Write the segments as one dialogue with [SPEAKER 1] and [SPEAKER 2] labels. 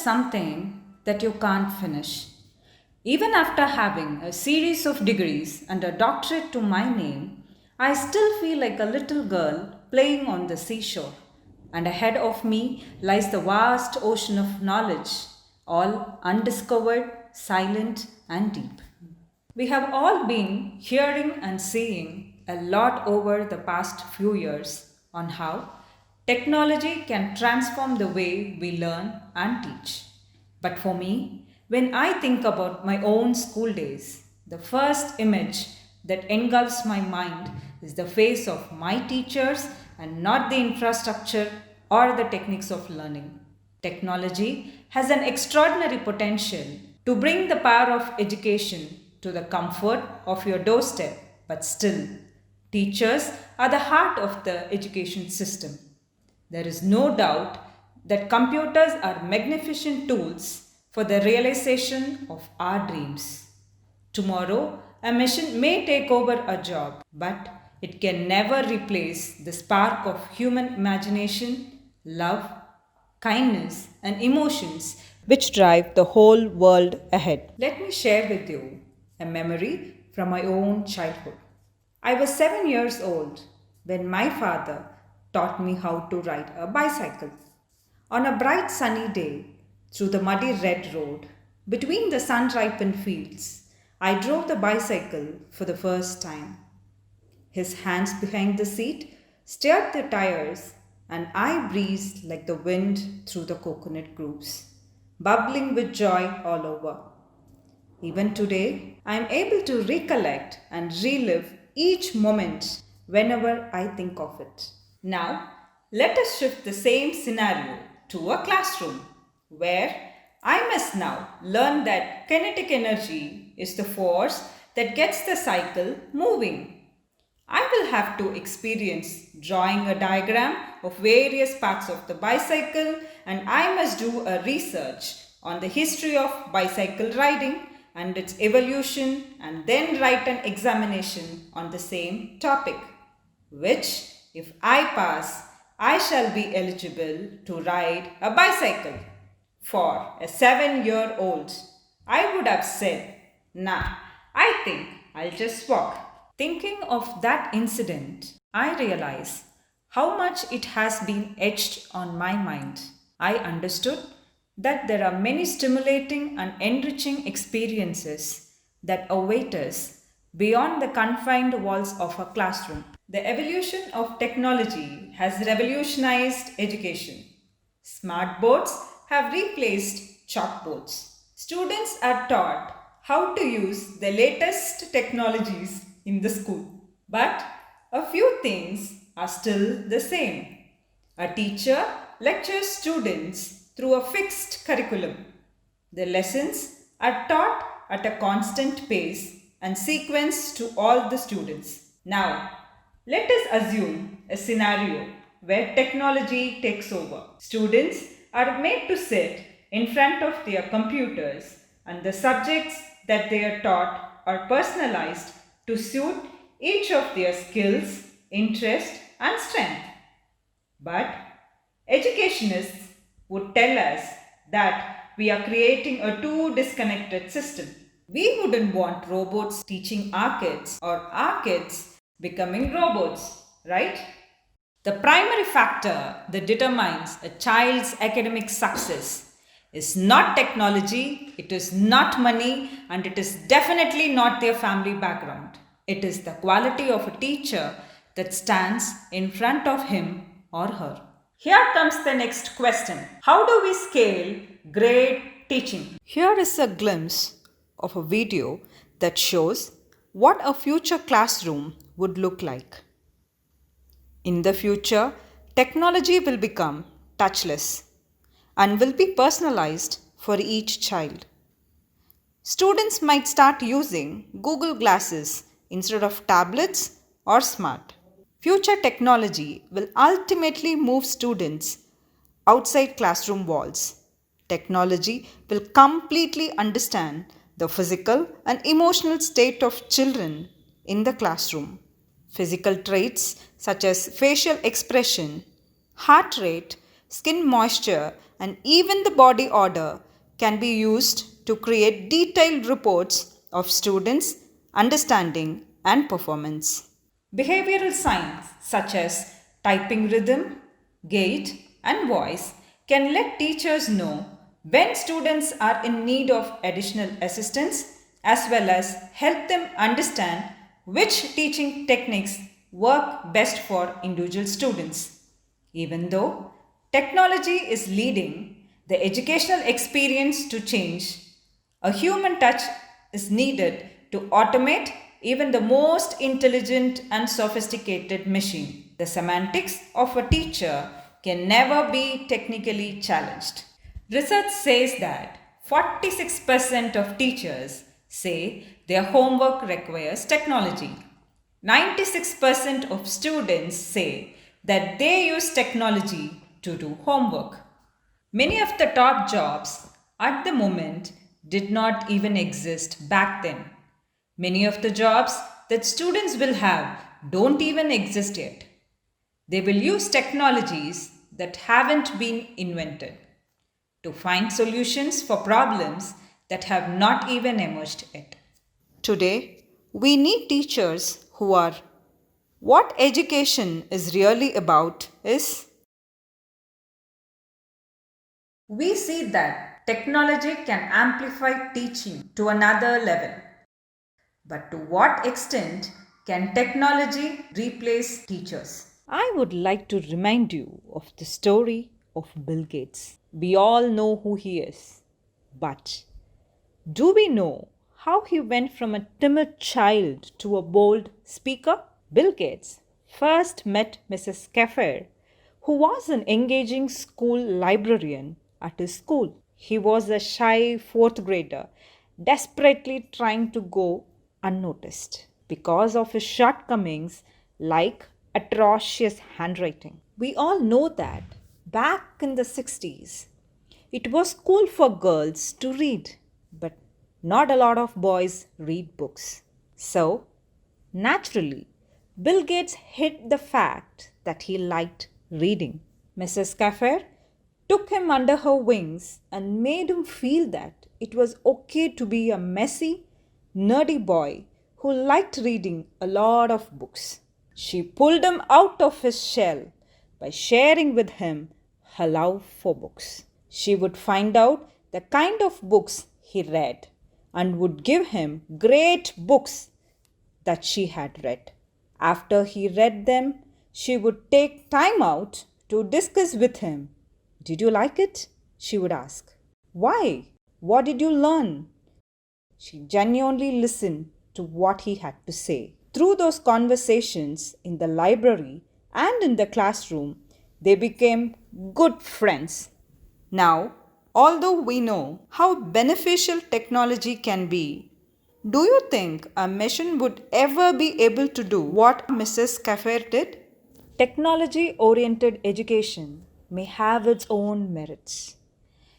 [SPEAKER 1] something that you can't finish. Even after having a series of degrees and a doctorate to my name, I still feel like a little girl playing on the seashore. And ahead of me lies the vast ocean of knowledge, all undiscovered, silent, and deep. We have all been hearing and seeing a lot over the past few years on how technology can transform the way we learn and teach. But for me, when I think about my own school days, the first image that engulfs my mind is the face of my teachers and not the infrastructure or the techniques of learning. Technology has an extraordinary potential to bring the power of education to the comfort of your doorstep, but still, teachers are the heart of the education system. There is no doubt that computers are magnificent tools for the realization of our dreams. Tomorrow, a machine may take over a job, but it can never replace the spark of human imagination, love, kindness, and emotions which drive the whole world ahead. Let me share with you a memory from my own childhood. I was 7 years old when my father taught me how to ride a bicycle. On a bright sunny day, through the muddy red road, between the sun ripened fields, I drove the bicycle for the first time. His hands behind the seat steered the tires, and I breezed like the wind through the coconut groves, bubbling with joy all over. Even today, I am able to recollect and relive each moment whenever I think of it. Now, let us shift the same scenario to a classroom where I must now learn that kinetic energy is the force that gets the cycle moving. I will have to experience drawing a diagram of various parts of the bicycle, and I must do a research on the history of bicycle riding and its evolution, and then write an examination on the same topic, which, if I pass, I shall be eligible to ride a bicycle. For a 7-year-old, I would have said, nah, I think I'll just walk. Thinking of that incident, I realize how much it has been etched on my mind. I understood that there are many stimulating and enriching experiences that await us beyond the confined walls of a classroom. The evolution of technology has revolutionized education. Smart boards have replaced chalkboards. Students are taught how to use the latest technologies in the school. But a few things are still the same. A teacher lectures students through a fixed curriculum. The lessons are taught at a constant pace and sequence to all the students. Now, let us assume a scenario where technology takes over. Students are made to sit in front of their computers, and the subjects that they are taught are personalized to suit each of their skills, interest, and strength. But educationists would tell us that we are creating a too disconnected system. We wouldn't want robots teaching our kids or our kids becoming robots, right? The primary factor that determines a child's academic success is not technology, it is not money, and it is definitely not their family background. It is the quality of a teacher that stands in front of him or her. Here comes the next question. How do we scale great teaching? Here is a glimpse of a video that shows what a future classroom would look like. In the future, technology will become touchless and will be personalized for each child. Students might start using Google Glasses instead of tablets or smart. Future technology will ultimately move students outside classroom walls. Technology will completely understand the physical and emotional state of children in the classroom. Physical traits such as facial expression, heart rate, skin moisture, and even the body odor can be used to create detailed reports of students' understanding and performance. Behavioral signs such as typing rhythm, gait, and voice can let teachers know when students are in need of additional assistance as well as help them understand which teaching techniques work best for individual students. Even though technology is leading the educational experience to change, a human touch is needed to automate even the most intelligent and sophisticated machine. The semantics of a teacher can never be technically challenged. Research says that 46% of teachers say their homework requires technology. 96% of students say that they use technology to do homework. Many of the top jobs at the moment did not even exist back then. Many of the jobs that students will have don't even exist yet. They will use technologies that haven't been invented to find solutions for problems that have not even emerged yet. Today, we need teachers who are what education is really about is we see that technology can amplify teaching to another level. But to what extent can technology replace teachers? I would like to remind you of the story of Bill Gates. We all know who he is. But do we know how he went from a timid child to a bold speaker? Bill Gates first met Mrs. Kaffer, who was an engaging school librarian at his school. He was a shy fourth grader, desperately trying to go unnoticed because of his shortcomings like atrocious handwriting. We all know that back in the 60s, it was cool for girls to read, but not a lot of boys read books. So, naturally, Bill Gates hid the fact that he liked reading. Mrs. Kaffer took him under her wings and made him feel that it was okay to be a messy, nerdy boy who liked reading a lot of books. She pulled him out of his shell by sharing with him her love for books. She would find out the kind of books he read and would give him great books that she had read. After he read them, she would take time out to discuss with him. Did you like it? She would ask. Why? What did you learn? She genuinely listened to what he had to say. Through those conversations in the library and in the classroom, they became good friends. Now, although we know how beneficial technology can be, do you think a machine would ever be able to do what Mrs. Kaffer did? Technology oriented education may have its own merits.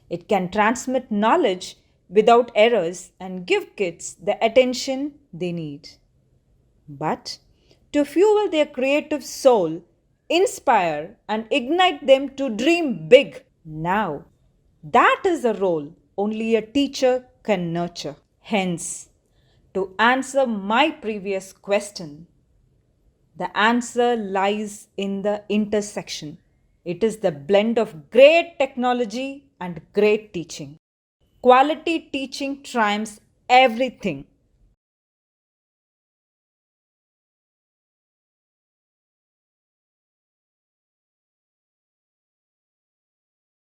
[SPEAKER 1] It can transmit knowledge without errors and give kids the attention they need. But to fuel their creative soul, inspire and ignite them to dream big now, that is a role only a teacher can nurture. Hence, to answer my previous question, the answer lies in the intersection. It is the blend of great technology and great teaching. Quality teaching triumphs everything.